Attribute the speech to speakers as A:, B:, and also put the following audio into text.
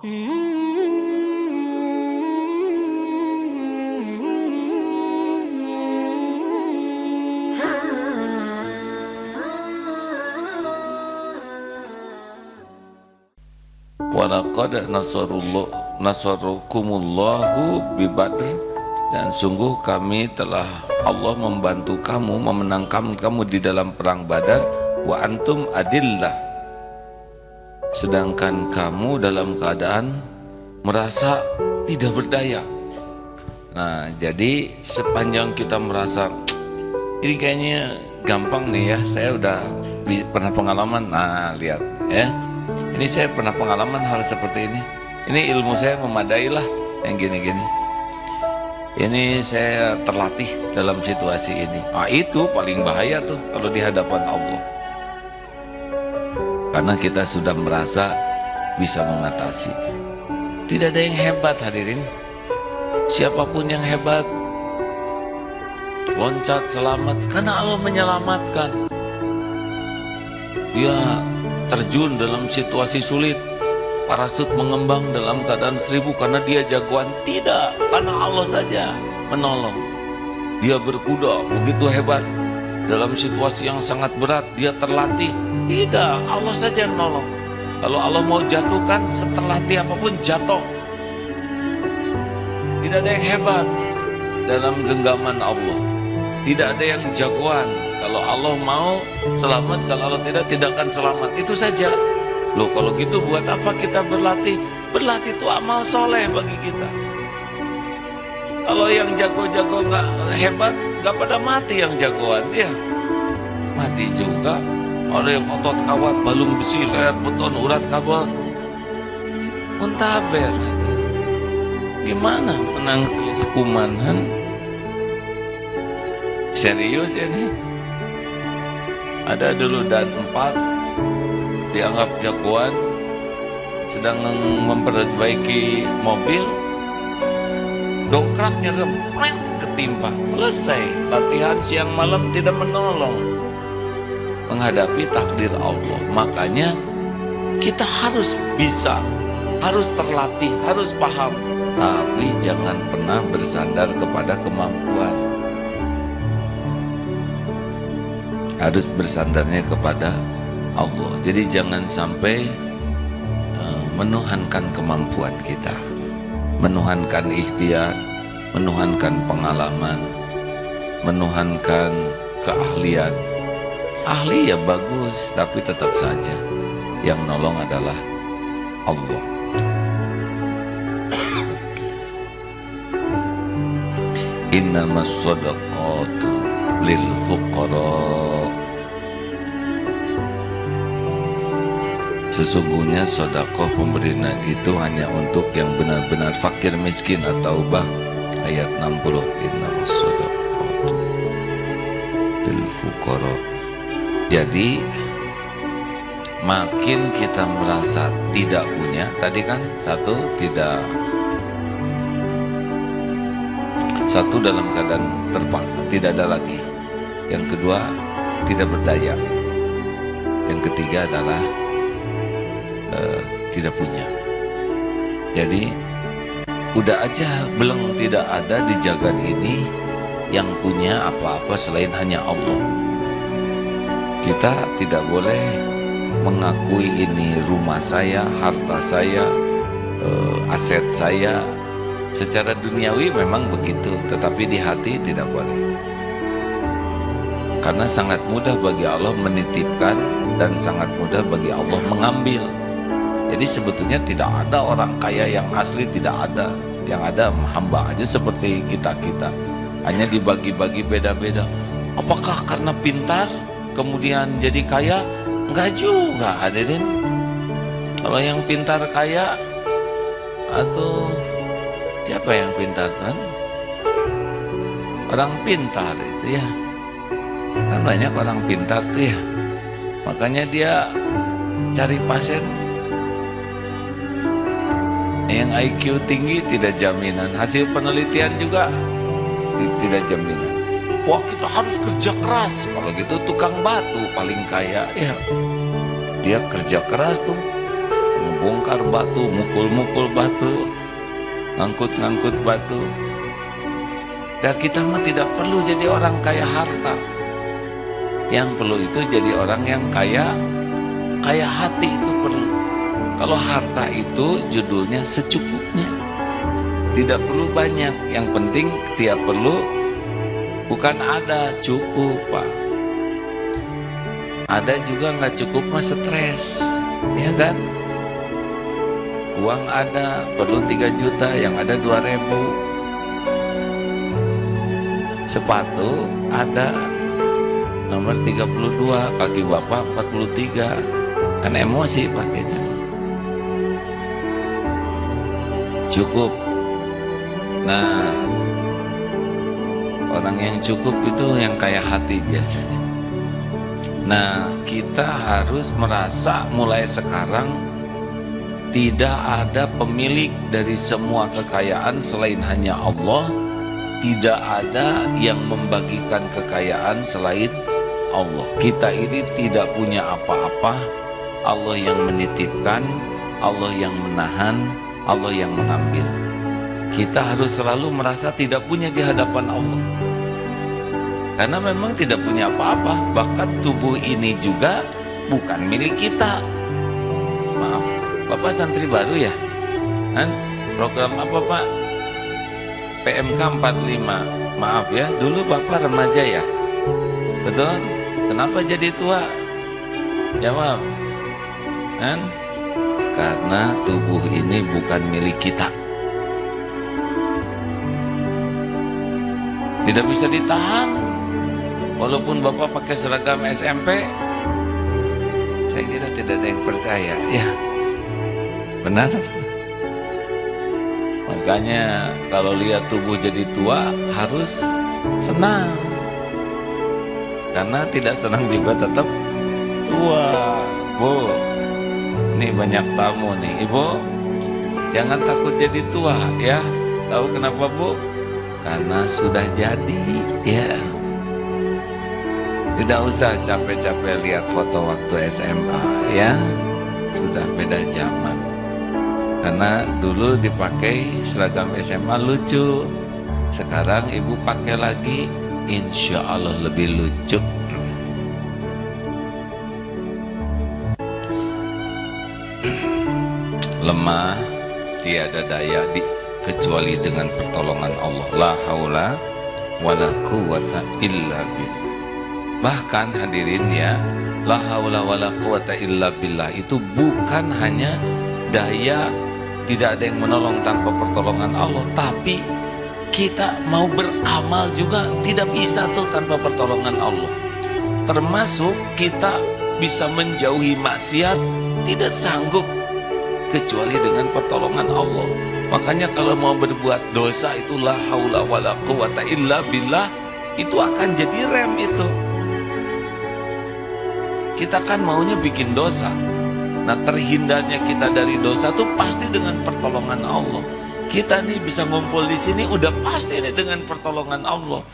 A: Walaqad nasarukumullahu bi Badr, dan sungguh kami telah Allah membantu kamu, memenangkan kamu di dalam perang Badar, wa antum adillah, sedangkan kamu dalam keadaan merasa tidak berdaya. Nah, jadi sepanjang kita merasa ini kayaknya gampang nih ya, saya udah pernah pengalaman. Nah, lihat ya, ini saya pernah pengalaman hal seperti ini. Ini ilmu saya memadai lah yang gini-gini. Ini saya terlatih dalam situasi ini. Nah, itu paling bahaya tuh kalau di hadapan Allah. Karena kita sudah merasa bisa mengatasi. Tidak ada yang hebat hadirin. Siapapun yang hebat, loncat selamat karena Allah menyelamatkan. Dia terjun dalam situasi sulit, parasut mengembang dalam keadaan 1000 karena dia jagoan. Tidak, karena Allah saja menolong. Dia berkuda begitu hebat dalam situasi yang sangat berat, dia terlatih. Tidak, Allah saja yang menolong. Kalau Allah mau jatuhkan, setelah latih apapun jatuh. Tidak ada yang hebat dalam genggaman Allah. Tidak ada yang jagoan. Kalau Allah mau selamat, kalau Allah tidak akan selamat. Itu saja. Loh, kalau gitu buat apa kita berlatih? Berlatih itu amal soleh bagi kita. Kalau yang jago-jago nggak hebat, nggak pada mati yang jagoan, ya mati juga. Ada yang otot kawat, balung besi, leher beton, urat kabel, muntaber. Gimana menangkis kuman? Serius ini? Ada dulu dan 4 dianggap jagoan, sedang memperbaiki mobil, dongkraknya remeng ketimpa, selesai. Latihan siang malam tidak menolong menghadapi takdir Allah. Makanya kita harus bisa, harus terlatih, harus paham, tapi jangan pernah bersandar kepada kemampuan. Harus bersandarnya kepada Allah. Jadi jangan sampai menuhankan kemampuan kita, menuhankan ikhtiar, menuhankan pengalaman, menuhankan keahlian. Ahli ya bagus, tapi tetap saja yang nolong adalah Allah. Innamas shadaqatu lil fuqara. Sesungguhnya sedekah pemberian itu hanya untuk yang benar-benar fakir miskin. At-Taubah ayat 60. Innamas shadaqatu lil fuqara. Jadi makin kita merasa tidak punya, tadi kan satu dalam keadaan terpaksa, tidak ada lagi. Yang kedua, tidak berdaya. Yang ketiga adalah tidak punya. Jadi udah aja belum tidak ada di jagat ini yang punya apa-apa selain hanya Allah. Kita tidak boleh mengakui ini rumah saya, harta saya, aset saya. Secara duniawi memang begitu, tetapi di hati tidak boleh. Karena sangat mudah bagi Allah menitipkan dan sangat mudah bagi Allah mengambil. Jadi sebetulnya tidak ada orang kaya yang asli, tidak ada. Yang ada hamba aja seperti kita-kita. Hanya dibagi-bagi beda-beda. Apakah karena pintar kemudian jadi kaya? Enggak juga, hadirin. Kalau yang pintar kaya, atau siapa yang pintar kan? Orang pintar itu ya. Kan banyak orang pintar tuh ya. Makanya dia cari pasien yang IQ tinggi, tidak jaminan. Hasil penelitian juga tidak jaminan. Wah, kita harus kerja keras. Kalau gitu tukang batu paling kaya ya. Dia kerja keras tuh, membongkar batu, mukul-mukul batu, ngangkut-ngangkut batu. Dan kita mah tidak perlu jadi orang kaya harta. Yang perlu itu jadi orang yang kaya hati itu perlu. Kalau harta itu judulnya secukupnya, tidak perlu banyak. Yang penting tiap perlu, bukan ada, cukup Pak. Ada juga nggak cukup mah stres, ya kan? Uang ada, perlu 3 juta, yang ada 2.000. Sepatu ada, nomor 32, kaki bapak 43. Kan emosi pakainya. Cukup. Nah, orang yang cukup itu yang kaya hati biasanya. Nah, kita harus merasa mulai sekarang tidak ada pemilik dari semua kekayaan selain hanya Allah. Tidak ada yang membagikan kekayaan selain Allah. Kita ini tidak punya apa-apa. Allah yang menitipkan, Allah yang menahan, Allah yang mengambil. Kita harus selalu merasa tidak punya di hadapan Allah. Karena memang tidak punya apa-apa. Bahkan tubuh ini juga bukan milik kita. Maaf, Bapak santri baru ya? Kan? Program apa Pak? PMK 45. Maaf ya, dulu Bapak remaja ya? Betul? Kenapa jadi tua? Jawab. Kan? Karena tubuh ini bukan milik kita. Tidak bisa ditahan. Walaupun Bapak pakai seragam SMP, saya kira tidak ada yang percaya. Ya, benar. Makanya kalau lihat tubuh jadi tua harus senang. Karena tidak senang juga tetap tua. Bu, ini banyak tamu nih. Ibu, jangan takut jadi tua ya. Tahu kenapa Bu? Karena sudah jadi ya. Tidak usah capek-capek lihat foto waktu SMA ya. Sudah beda zaman. Karena dulu dipakai seragam SMA lucu. Sekarang ibu pakai lagi, insya Allah lebih lucu. Lemah, tiada daya kecuali dengan pertolongan Allah. La haula wala quwata illa billah. Bahkan hadirin ya, la haula wala quwata illa billah itu bukan hanya daya, tidak ada yang menolong tanpa pertolongan Allah, tapi kita mau beramal juga tidak bisa tuh tanpa pertolongan Allah. Termasuk kita bisa menjauhi maksiat tidak sanggup kecuali dengan pertolongan Allah. Makanya kalau mau berbuat dosa itu la haula wala quwata illa billah, itu akan jadi rem itu. Kita kan maunya bikin dosa. Nah, terhindarnya kita dari dosa itu pasti dengan pertolongan Allah. Kita nih bisa ngumpul di sini udah pasti nih dengan pertolongan Allah.